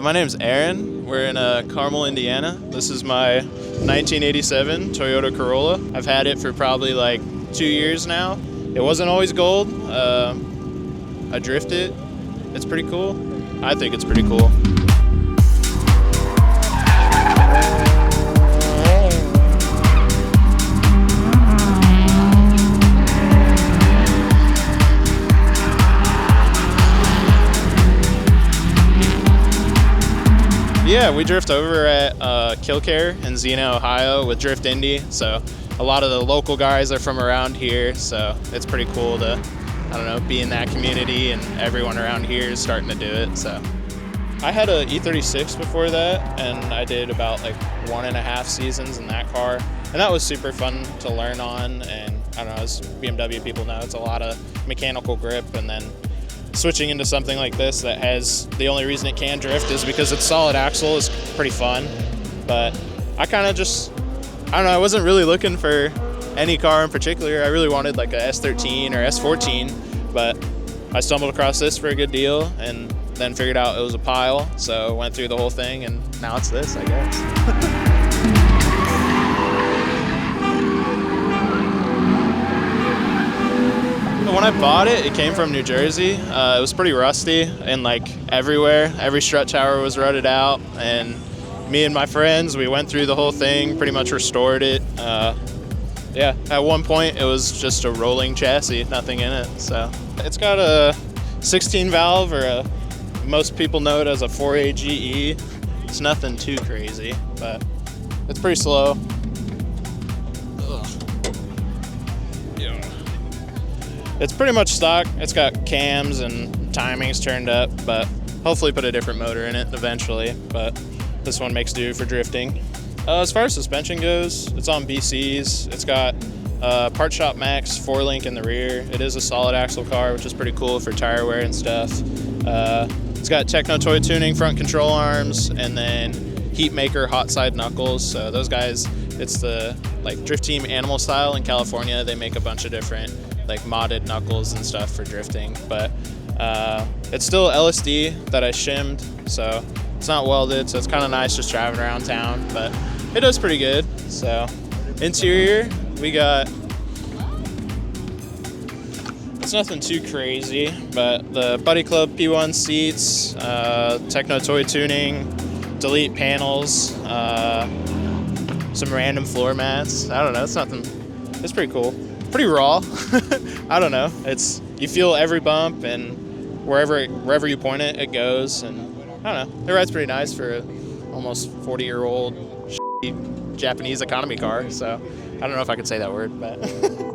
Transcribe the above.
My name's Aaron. We're in Carmel, Indiana. This is my 1987 Toyota Corolla. I've had it for probably like 2 years now. It wasn't always gold. I drift it. It's pretty cool. I think it's pretty cool. Yeah, we drift over at Kil-Kare in Xenia, Ohio with Drift Indy. So a lot of the local guys are from around here. So it's pretty cool to, I don't know, be in that community, and everyone around here is starting to do it. So I had a E36 before that, and I did about like 1.5 seasons in that car. And that was super fun to learn on. And I don't know, as BMW people know, it's a lot of mechanical grip, and then switching into something like this that has, the only reason it can drift is because it's solid axle is pretty fun. But I kind of just, I don't know, I wasn't really looking for any car in particular. I really wanted like a S13 or S14, but I stumbled across this for a good deal and then figured out it was a pile. So went through the whole thing, and now it's this, I guess. When I bought it, it came from New Jersey. It was pretty rusty and like everywhere. Every strut tower was rutted out, and me and my friends, we went through the whole thing, pretty much restored it. Yeah, at one point it was just a rolling chassis, nothing in it. So it's got a 16 valve, or most people know it as a 4A GE. It's nothing too crazy, but it's pretty slow. It's pretty much stock. It's got cams and timings turned up, but hopefully put a different motor in it eventually. But this one makes do for drifting. As far as suspension goes, it's on BCs. It's got Part Shop Max 4-link in the rear. It is a solid axle car, which is pretty cool for tire wear and stuff. It's got Techno Toy Tuning front control arms, and then Heat Maker hot side knuckles. So those guys, it's the like Drift Team Animal Style in California. They make a bunch of different like modded knuckles and stuff for drifting, but it's still LSD that I shimmed, so it's not welded, so it's kind of nice just driving around town, but it does pretty good. So interior, we got, it's nothing too crazy, but the Buddy Club P1 seats, Techno Toy Tuning, delete panels, some random floor mats. I don't know, it's nothing, it's pretty cool. Pretty raw. I don't know. It's, you feel every bump, and wherever you point it, it goes. And I don't know. It rides pretty nice for an almost 40-year-old Japanese economy car. So I don't know if I could say that word, but.